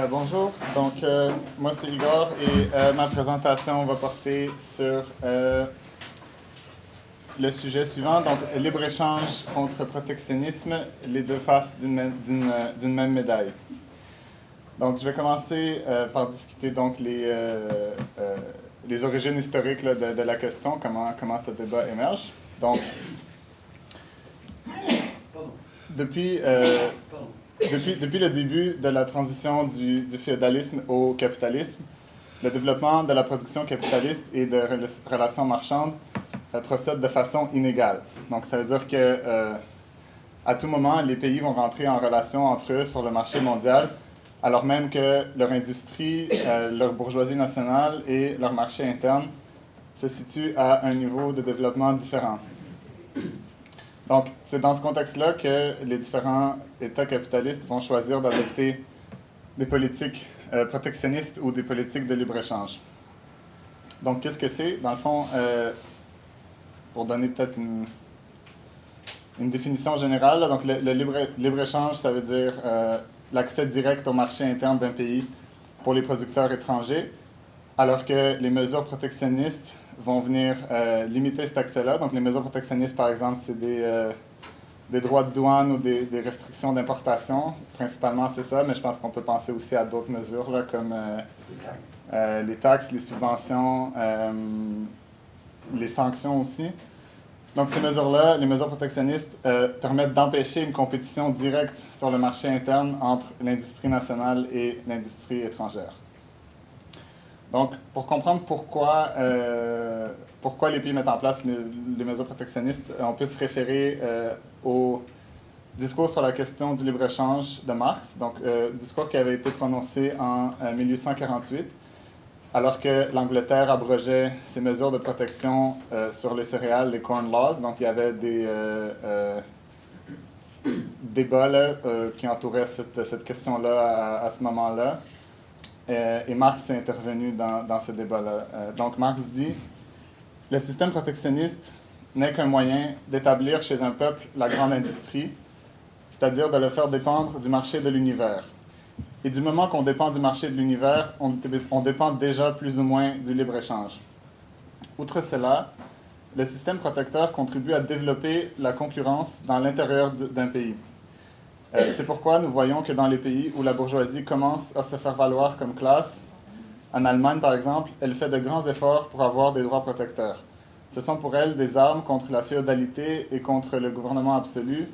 Bonjour. Moi c'est Igor et ma présentation va porter sur le sujet suivant, donc libre-échange contre protectionnisme, les deux faces d'une même médaille. Donc, je vais commencer par discuter donc les origines historiques là, de la question, comment ce débat émerge. Donc, depuis le début de la transition du féodalisme au capitalisme, le développement de la production capitaliste et de relations marchandes procède de façon inégale. Donc, ça veut dire que à tout moment, les pays vont rentrer en relation entre eux sur le marché mondial, alors même que leur industrie, leur bourgeoisie nationale et leur marché interne se situent à un niveau de développement différent. Donc, c'est dans ce contexte-là que les différents États capitalistes vont choisir d'adopter des politiques protectionnistes ou des politiques de libre-échange. Donc, qu'est-ce que c'est? Dans le fond, pour donner peut-être une définition générale, là, donc le libre-échange, ça veut dire l'accès direct au marché interne d'un pays pour les producteurs étrangers, alors que les mesures protectionnistes vont venir limiter cet accès-là. Donc, les mesures protectionnistes, par exemple, c'est des droits de douane ou des restrictions d'importation. Principalement, c'est ça, mais je pense qu'on peut penser aussi à d'autres mesures, là, comme les taxes, les subventions, les sanctions aussi. Donc, ces mesures-là, les mesures protectionnistes, permettent d'empêcher une compétition directe sur le marché interne entre l'industrie nationale et l'industrie étrangère. Donc, pour comprendre pourquoi les pays mettent en place les mesures protectionnistes, on peut se référer au discours sur la question du libre-échange de Marx, donc discours qui avait été prononcé en 1848, alors que l'Angleterre abrogeait ses mesures de protection sur les céréales, les Corn Laws. Donc, il y avait des débats là, qui entouraient cette question-là à ce moment-là. Et Marx est intervenu dans ce débat-là. Donc, Marx dit « Le système protectionniste n'est qu'un moyen d'établir chez un peuple la grande industrie, c'est-à-dire de le faire dépendre du marché de l'univers. Et du moment qu'on dépend du marché de l'univers, on dépend déjà plus ou moins du libre-échange. Outre cela, le système protecteur contribue à développer la concurrence dans l'intérieur d'un pays. C'est pourquoi nous voyons que dans les pays où la bourgeoisie commence à se faire valoir comme classe, en Allemagne par exemple, elle fait de grands efforts pour avoir des droits protecteurs. Ce sont pour elle des armes contre la féodalité et contre le gouvernement absolu.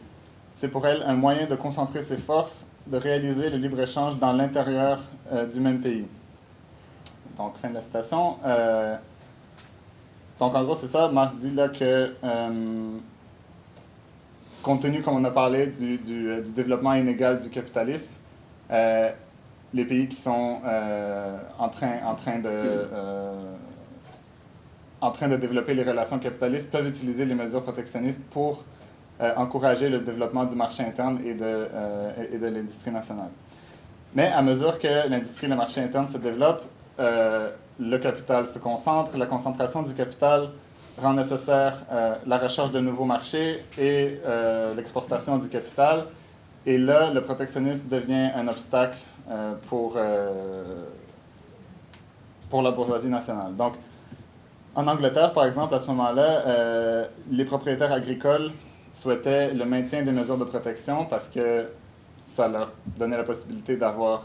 C'est pour elle un moyen de concentrer ses forces, de réaliser le libre-échange dans l'intérieur du même pays. » Donc, fin de la citation. Donc, en gros, c'est ça. Marx dit là que, compte tenu, comme on a parlé, du développement inégal du capitalisme, les pays qui sont en train de développer les relations capitalistes peuvent utiliser les mesures protectionnistes pour encourager le développement du marché interne et de l'industrie nationale. Mais à mesure que l'industrie et le marché interne se développent, le capital se concentre, la concentration du capital rend nécessaire la recherche de nouveaux marchés et l'exportation du capital. Et là, le protectionnisme devient un obstacle pour la bourgeoisie nationale. Donc, en Angleterre, par exemple, à ce moment-là, les propriétaires agricoles souhaitaient le maintien des mesures de protection parce que ça leur donnait la possibilité d'avoir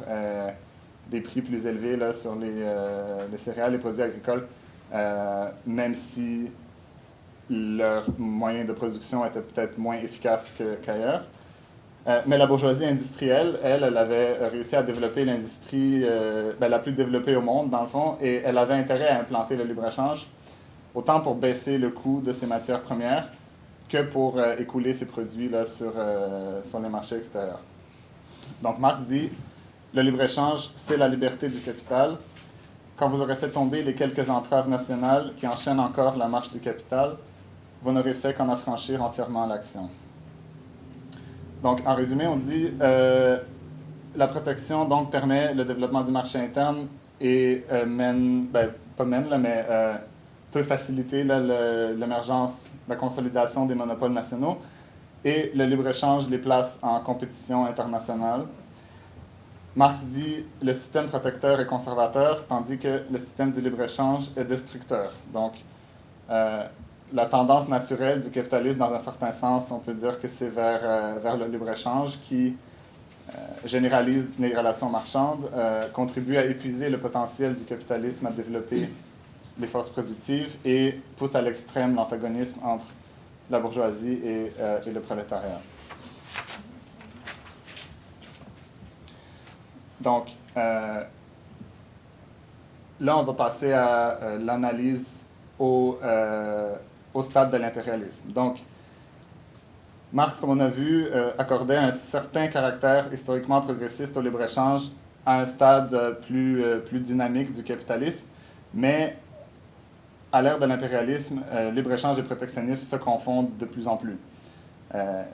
des prix plus élevés là, sur les céréales, les produits agricoles, même si leurs moyens de production étaient peut-être moins efficaces qu'ailleurs. Mais la bourgeoisie industrielle, elle avait réussi à développer l'industrie la plus développée au monde, dans le fond, et elle avait intérêt à implanter le libre-échange, autant pour baisser le coût de ses matières premières que pour écouler ses produits là, sur les marchés extérieurs. Donc Marx dit, le libre-échange, c'est la liberté du capital. Quand vous aurez fait tomber les quelques entraves nationales qui enchaînent encore la marche du capital, vous n'aurez fait qu'en affranchir entièrement l'action. Donc, en résumé, on dit la protection donc permet le développement du marché interne et peut faciliter là, l'émergence, la consolidation des monopoles nationaux et le libre-échange les place en compétition internationale. Marx dit le système protecteur est conservateur, tandis que le système du libre-échange est destructeur. Donc, la tendance naturelle du capitalisme, dans un certain sens, on peut dire que c'est vers le libre-échange qui généralise les relations marchandes, contribue à épuiser le potentiel du capitalisme à développer les forces productives et pousse à l'extrême l'antagonisme entre la bourgeoisie et le prolétariat. Donc, là, on va passer à l'analyse au stade de l'impérialisme. Donc, Marx, comme on a vu, accordait un certain caractère historiquement progressiste au libre-échange à un stade plus dynamique du capitalisme, mais à l'ère de l'impérialisme, libre-échange et protectionnisme se confondent de plus en plus.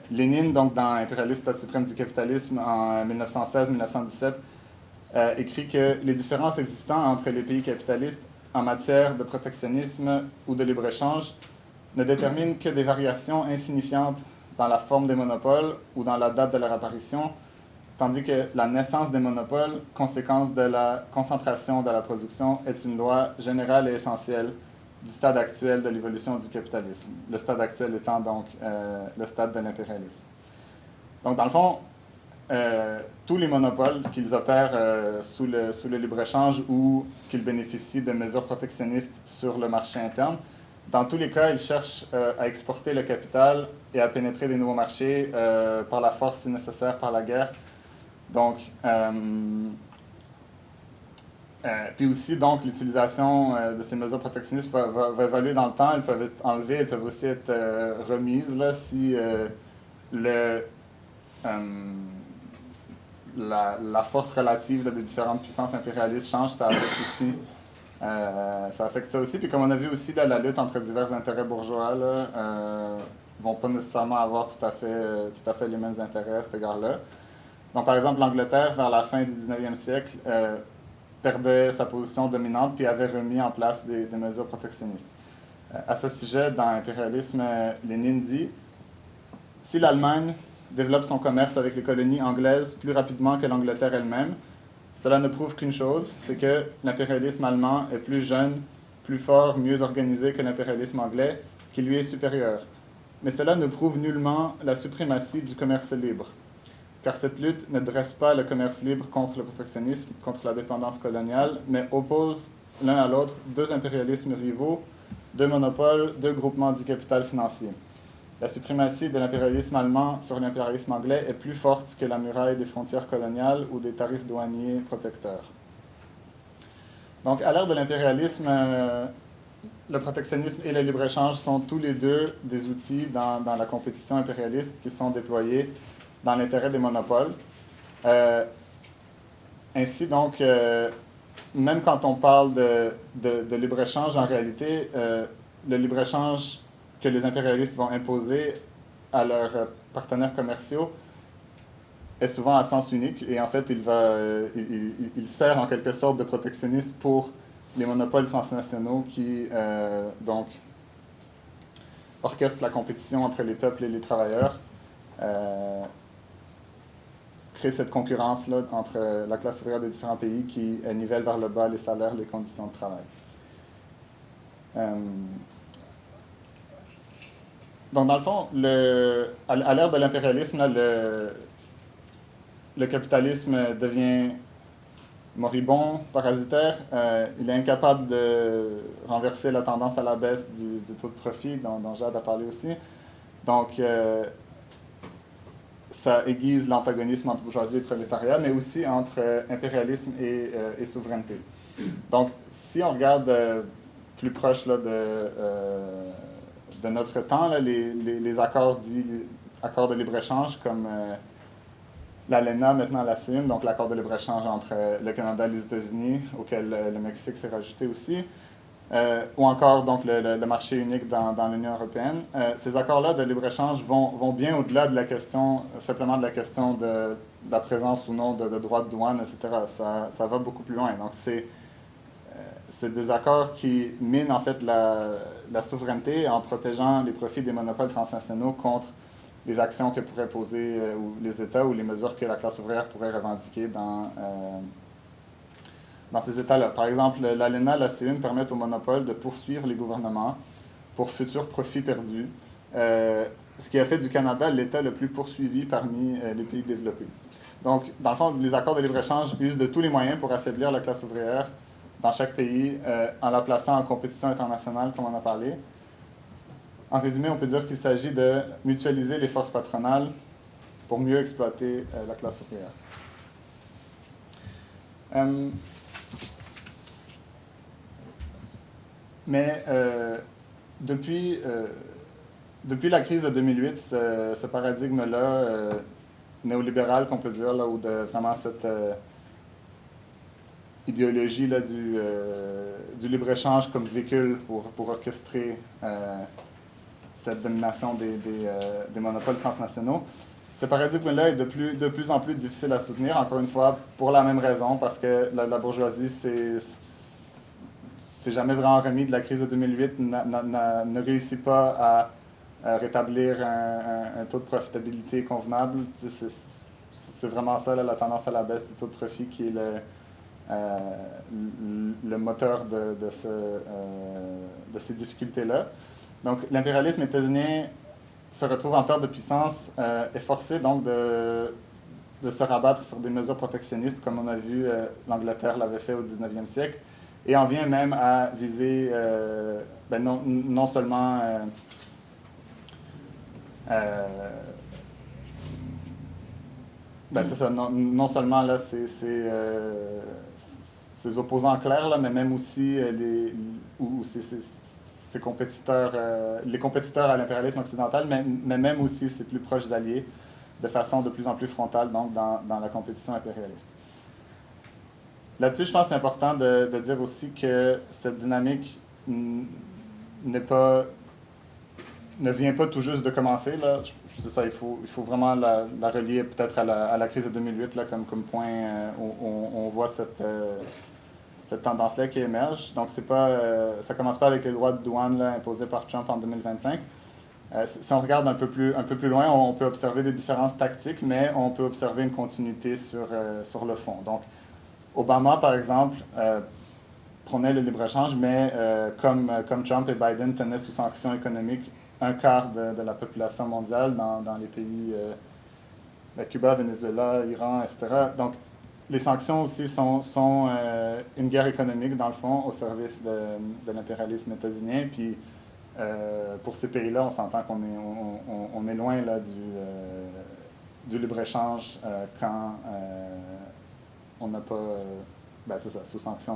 Lénine, donc dans Impérialisme, Stade suprême du capitalisme, en 1916-1917, écrit que les différences existant entre les pays capitalistes en matière de protectionnisme ou de libre-échange ne déterminent que des variations insignifiantes dans la forme des monopoles ou dans la date de leur apparition, tandis que la naissance des monopoles, conséquence de la concentration de la production, est une loi générale et essentielle du stade actuel de l'évolution du capitalisme. Le stade actuel étant donc le stade de l'impérialisme. Donc, dans le fond, tous les monopoles qu'ils opèrent sous le libre-échange ou qu'ils bénéficient de mesures protectionnistes sur le marché interne, dans tous les cas, ils cherchent à exporter le capital et à pénétrer des nouveaux marchés par la force, si nécessaire, par la guerre. Donc, puis aussi, donc, l'utilisation de ces mesures protectionnistes va évoluer dans le temps. Elles peuvent être enlevées, elles peuvent aussi être remises là, si la force relative là, des différentes puissances impérialistes change. Ça affecte aussi. Ça affecte ça aussi. Puis comme on a vu aussi, là, la lutte entre divers intérêts bourgeois ne vont pas nécessairement avoir tout à fait les mêmes intérêts à cet égard-là. Donc, par exemple, l'Angleterre, vers la fin du 19e siècle, perdait sa position dominante puis avait remis en place des mesures protectionnistes. À ce sujet, dans Impérialisme, Lénine dit « Si l'Allemagne développe son commerce avec les colonies anglaises plus rapidement que l'Angleterre elle-même, cela ne prouve qu'une chose, c'est que l'impérialisme allemand est plus jeune, plus fort, mieux organisé que l'impérialisme anglais, qui lui est supérieur. Mais cela ne prouve nullement la suprématie du commerce libre, car cette lutte ne dresse pas le commerce libre contre le protectionnisme, contre la dépendance coloniale, mais oppose l'un à l'autre deux impérialismes rivaux, deux monopoles, deux groupements du capital financier. La suprématie de l'impérialisme allemand sur l'impérialisme anglais est plus forte que la muraille des frontières coloniales ou des tarifs douaniers protecteurs. » Donc, à l'ère de l'impérialisme, le protectionnisme et le libre-échange sont tous les deux des outils dans la compétition impérialiste qui sont déployés dans l'intérêt des monopoles. Ainsi, donc, même quand on parle de libre-échange, en réalité, le libre-échange que les impérialistes vont imposer à leurs partenaires commerciaux est souvent à sens unique. Et en fait, il sert en quelque sorte de protectionnisme pour les monopoles transnationaux qui, donc, orchestrent la compétition entre les peuples et les travailleurs. Créer cette concurrence-là entre la classe ouvrière des différents pays qui nivelle vers le bas les salaires, les conditions de travail. Donc, dans le fond, à l'ère de l'impérialisme, là, le capitalisme devient moribond, parasitaire. Il est incapable de renverser la tendance à la baisse du taux de profit, dont Jade a parlé aussi. Donc, ça aiguise l'antagonisme entre bourgeoisie et prolétariat, mais aussi entre impérialisme et souveraineté. Donc, si on regarde plus proche là, de notre temps, là, les accords dits accords de libre-échange, comme l'ALENA maintenant l'assume, donc l'accord de libre-échange entre le Canada et les États-Unis, auquel le Mexique s'est rajouté aussi, ou encore donc, le marché unique dans l'Union européenne. Ces accords-là de libre-échange vont bien au-delà de la question, simplement de la question de la présence ou non de droits de douane, etc. Ça va beaucoup plus loin. Donc, c'est des accords qui minent en fait la souveraineté en protégeant les profits des monopoles transnationaux contre les actions que pourraient poser ou les États ou les mesures que la classe ouvrière pourrait revendiquer dans ces États-là. Par exemple, l'ALENA, la CUNE permettent au monopole de poursuivre les gouvernements pour futurs profits perdus, ce qui a fait du Canada l'État le plus poursuivi parmi les pays développés. Donc, dans le fond, les accords de libre-échange usent de tous les moyens pour affaiblir la classe ouvrière dans chaque pays en la plaçant en compétition internationale, comme on a parlé. En résumé, on peut dire qu'il s'agit de mutualiser les forces patronales pour mieux exploiter la classe ouvrière. Mais depuis la crise de 2008, ce paradigme-là, néolibéral, qu'on peut dire, là, ou de vraiment cette idéologie là, du libre-échange comme véhicule pour orchestrer cette domination des monopoles transnationaux. Ce paradigme-là est de plus en plus difficile à soutenir, encore une fois, pour la même raison, parce que la bourgeoisie s'est jamais vraiment remis de la crise de 2008, ne réussit pas à rétablir un taux de profitabilité convenable. C'est vraiment ça, là, la tendance à la baisse du taux de profit qui est le moteur de ces difficultés-là. Donc, l'impérialisme états-unien se retrouve en perte de puissance, est forcé donc de se rabattre sur des mesures protectionnistes, comme on a vu l'Angleterre l'avait fait au 19e siècle, et en vient même à viser non seulement c'est ça, non seulement là, ses opposants clairs, là, mais même aussi ses compétiteurs, les compétiteurs à l'impérialisme occidental, mais même aussi ses plus proches alliés, de façon de plus en plus frontale donc, dans la compétition impérialiste. Là-dessus, je pense que c'est important de dire aussi que cette dynamique ne vient pas tout juste de commencer. Là. C'est ça, il faut vraiment la relier peut-être à la crise de 2008 là, comme point où on voit cette tendance-là qui émerge. Donc, ça ne commence pas avec les droits de douane là, imposés par Trump en 2025. Si on regarde un peu plus loin, on peut observer des différences tactiques, mais on peut observer une continuité sur le fond. Donc, Obama, par exemple, prônait le libre-échange, mais comme Trump et Biden tenaient sous sanctions économiques un quart de la population mondiale dans les pays Cuba, Venezuela, Iran, etc. Donc, les sanctions aussi sont une guerre économique, dans le fond, au service de l'impérialisme états-unien. Puis, pour ces pays-là, on s'entend qu'on est loin là, du libre-échange quand on n'a pas... c'est ça, sous sanction,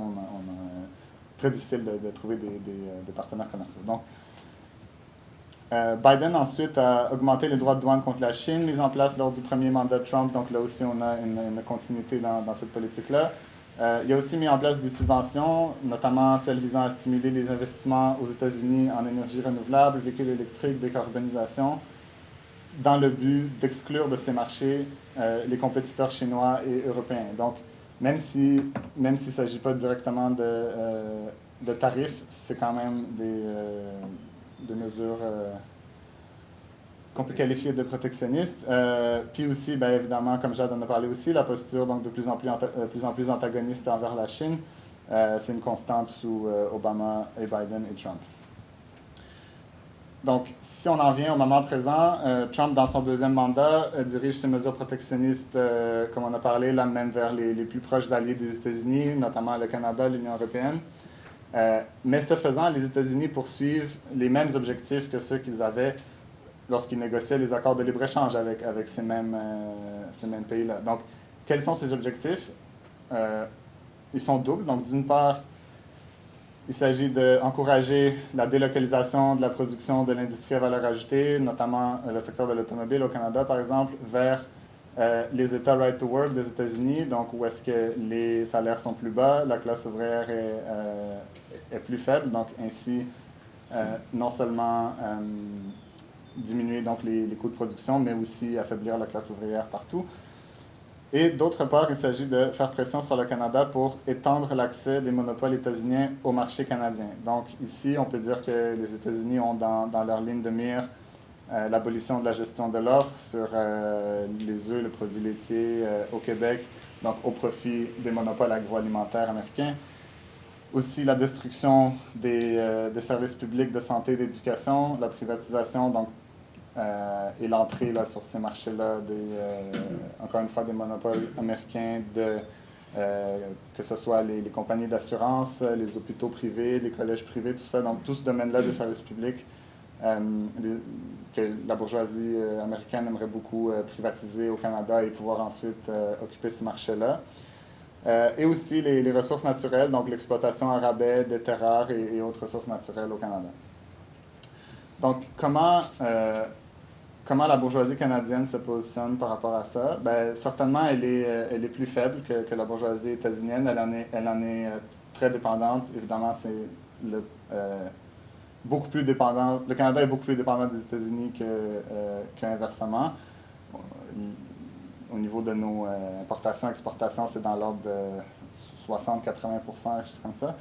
très difficile de trouver des partenaires commerciaux. Donc, Biden ensuite a augmenté les droits de douane contre la Chine, mis en place lors du premier mandat de Trump, donc là aussi on a une continuité dans cette politique-là. Il a aussi mis en place des subventions, notamment celles visant à stimuler les investissements aux États-Unis en énergie renouvelable, véhicules électriques, décarbonisation, dans le but d'exclure de ces marchés les compétiteurs chinois et européens. Donc, même s'il ne s'agit pas directement de tarifs, c'est quand même des mesures qu'on peut qualifier de protectionnistes. Puis aussi, évidemment, comme Jade en a parlé aussi, la posture donc, de plus en plus antagoniste envers la Chine, c'est une constante sous Obama et Biden et Trump. Donc, si on en vient au moment présent, Trump, dans son deuxième mandat, dirige ses mesures protectionnistes, comme on a parlé, là même vers les plus proches alliés des États-Unis, notamment le Canada, l'Union européenne. Mais ce faisant, les États-Unis poursuivent les mêmes objectifs que ceux qu'ils avaient lorsqu'ils négociaient les accords de libre-échange avec ces mêmes pays-là. Donc, quels sont ces objectifs? Ils sont doubles. Donc, d'une part, il s'agit d'encourager la délocalisation de la production de l'industrie à valeur ajoutée, notamment le secteur de l'automobile au Canada, par exemple, vers les États right to work des États-Unis, donc où est-ce que les salaires sont plus bas, la classe ouvrière est plus faible, donc ainsi non seulement diminuer donc les coûts de production, mais aussi affaiblir la classe ouvrière partout. Et d'autre part, il s'agit de faire pression sur le Canada pour étendre l'accès des monopoles états-uniens au marché canadien. Donc ici, on peut dire que les États-Unis ont dans leur ligne de mire l'abolition de la gestion de l'offre sur les œufs, le produit laitier au Québec, donc au profit des monopoles agroalimentaires américains. Aussi la destruction des services publics de santé et d'éducation, la privatisation donc, et l'entrée là, sur ces marchés-là, encore une fois, des monopoles américains, que ce soit les compagnies d'assurance, les hôpitaux privés, les collèges privés, tout ça, donc tout ce domaine-là des services publics que la bourgeoisie américaine aimerait beaucoup privatiser au Canada et pouvoir ensuite occuper ces marchés-là. Et aussi les ressources naturelles, donc l'exploitation à rabais des terres rares et autres ressources naturelles au Canada. Donc, comment la bourgeoisie canadienne se positionne par rapport à ça? Ben, certainement, elle est plus faible que la bourgeoisie états-unienne. Elle en est très dépendante. Évidemment, c'est beaucoup plus dépendant. Le Canada est beaucoup plus dépendant des États-Unis qu'inversement. Au niveau de nos importations et exportations, c'est dans l'ordre de 60-80%, quelque chose comme ça.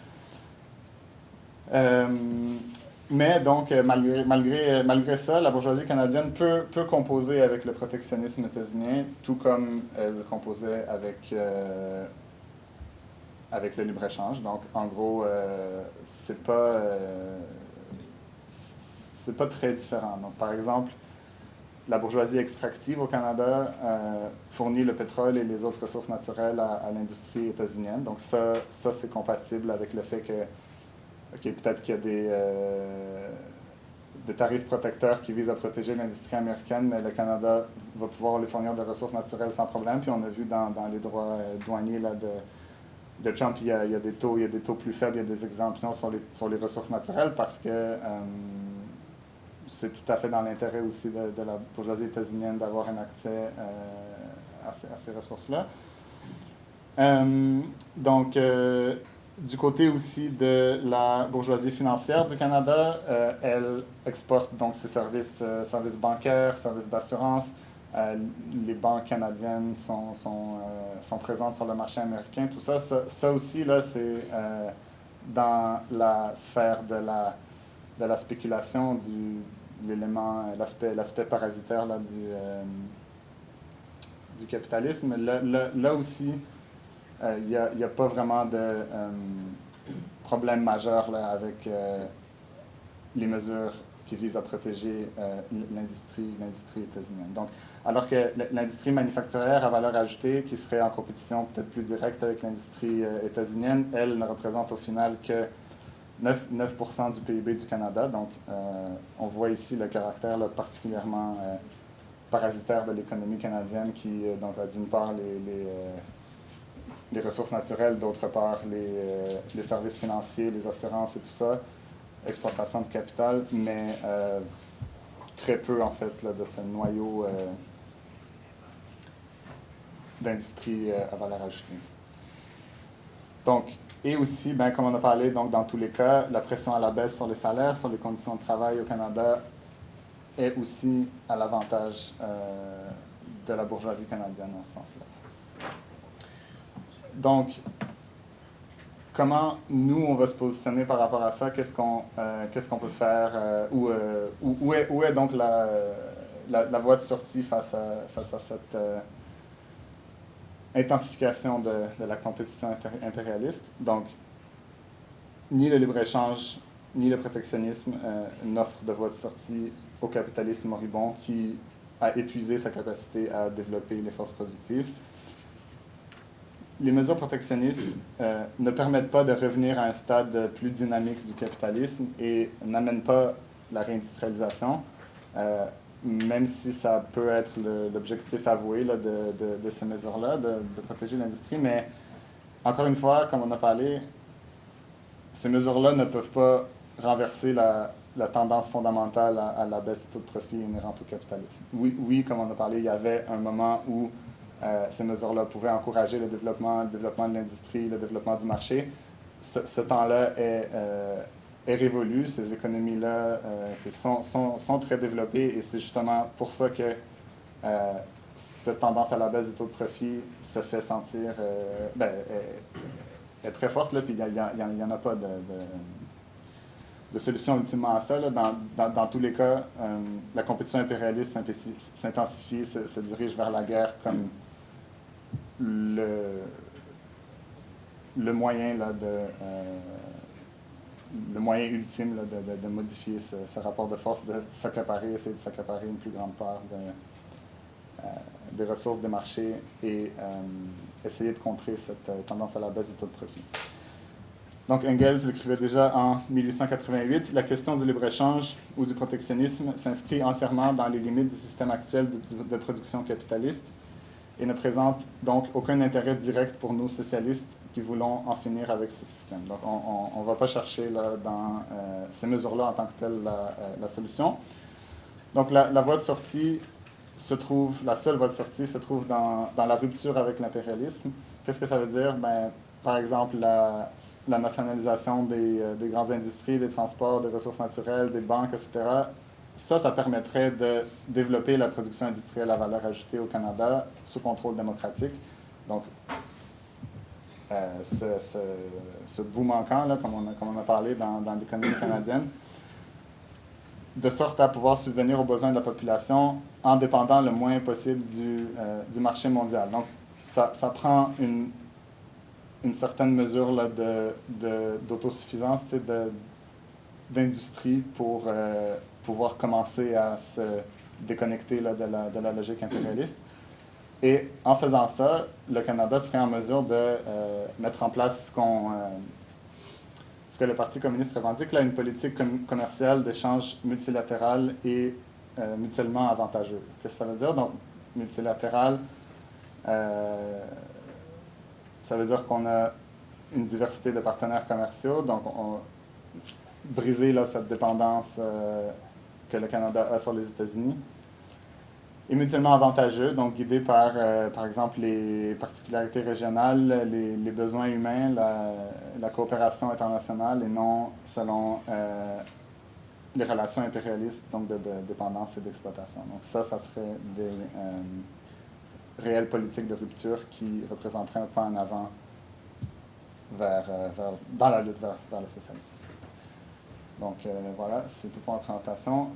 Mais donc, malgré ça, la bourgeoisie canadienne peut composer avec le protectionnisme états-unien, tout comme elle composait avec le libre-échange. Donc, en gros, c'est pas très différent. Donc, par exemple, la bourgeoisie extractive au Canada fournit le pétrole et les autres ressources naturelles à l'industrie états-unienne. Donc ça c'est compatible avec le fait que peut-être qu'il y a des tarifs protecteurs qui visent à protéger l'industrie américaine, mais le Canada va pouvoir lui fournir des ressources naturelles sans problème. Puis on a vu dans les droits douaniers là, de Trump, il y a des taux plus faibles, il y a des exemptions sur les ressources naturelles parce que c'est tout à fait dans l'intérêt aussi de la bourgeoisie états-unienne d'avoir un accès à ces ressources-là. Donc, du côté aussi de la bourgeoisie financière du Canada, elle exporte donc ses services bancaires, services d'assurance. Les banques canadiennes sont présentes sur le marché américain. Tout ça, ça aussi, là, c'est dans la sphère de la spéculation, l'aspect parasitaire là, du capitalisme. Là aussi, il n'y a pas vraiment de problème majeur là, avec les mesures qui visent à protéger l'industrie états-unienne. Donc, alors que l'industrie manufacturière à valeur ajoutée, qui serait en compétition peut-être plus directe avec l'industrie états-unienne, elle ne représente au final que 9% du PIB du Canada. Donc, on voit ici le caractère là, particulièrement parasitaire de l'économie canadienne qui, donc, a d'une part les ressources naturelles, d'autre part les services financiers, les assurances et tout ça, exportation de capital, mais très peu, en fait, là, de ce noyau d'industrie à valeur ajoutée. Donc, et aussi, ben, comme on a parlé, donc, dans tous les cas, la pression à la baisse sur les salaires, sur les conditions de travail au Canada est aussi à l'avantage de la bourgeoisie canadienne dans ce sens-là. Donc, comment nous, on va se positionner par rapport à ça? Qu'est-ce qu'on peut faire? Où est donc la voie de sortie face à cette intensification de la compétition impérialiste? Donc, ni le libre-échange, ni le protectionnisme n'offrent de voie de sortie au capitalisme moribond qui a épuisé sa capacité à développer les forces productives. Les mesures protectionnistes ne permettent pas de revenir à un stade plus dynamique du capitalisme et n'amènent pas la réindustrialisation, même si ça peut être l'objectif avoué là, de ces mesures-là, de protéger l'industrie. Mais encore une fois, comme on a parlé, ces mesures-là ne peuvent pas renverser la tendance fondamentale à la baisse des taux de profit inhérente au capitalisme. Oui, comme on a parlé, il y avait un moment où ces mesures-là pouvaient encourager le développement de l'industrie, le développement du marché. Ce temps-là est révolu. Ces économies-là sont très développées et c'est justement pour ça que cette tendance à la baisse des taux de profit se fait sentir est très forte, là, puis il n'y en a pas de solution ultimement à ça. Là. Dans tous les cas, la compétition impérialiste s'intensifie, se dirige vers la guerre comme le moyen là, le moyen ultime là, de modifier ce rapport de force, de s'accaparer, essayer de s'accaparer une plus grande part des ressources des marchés et essayer de contrer cette tendance à la baisse des taux de profit. Donc Engels l'écrivait déjà en 1888, la question du libre-échange ou du protectionnisme s'inscrit entièrement dans les limites du système actuel de production capitaliste et ne présente donc aucun intérêt direct pour nous socialistes qui voulons en finir avec ce système. Donc on ne va pas chercher là, dans ces mesures-là en tant que telle la solution. Donc la voie de sortie la seule voie de sortie se trouve dans la rupture avec l'impérialisme. Qu'est-ce que ça veut dire? Ben, par exemple, la nationalisation des grandes industries, des transports, des ressources naturelles, des banques, etc. Ça permettrait de développer la production industrielle à valeur ajoutée au Canada sous contrôle démocratique. Donc, ce bout manquant, là, comme on a parlé dans l'économie canadienne, de sorte à pouvoir subvenir aux besoins de la population en dépendant le moins possible du marché mondial. Donc, ça prend une certaine mesure là, d'autosuffisance, d'industrie pour pouvoir commencer à se déconnecter là, de la logique impérialiste. Et en faisant ça, le Canada serait en mesure de mettre en place ce que le Parti communiste revendique, là, une politique commerciale d'échange multilatéral et mutuellement avantageux. Qu'est-ce que ça veut dire? Donc, multilatéral, ça veut dire qu'on a une diversité de partenaires commerciaux, donc briser là, cette dépendance que le Canada a sur les États-Unis. Et mutuellement avantageux, donc guidé par exemple, les particularités régionales, les besoins humains, la coopération internationale, et non selon les relations impérialistes, donc de dépendance et d'exploitation. Donc ça serait des réelles politiques de rupture qui représenteraient un pas en avant dans la lutte vers le socialisme. Donc voilà, c'est tout pour la présentation.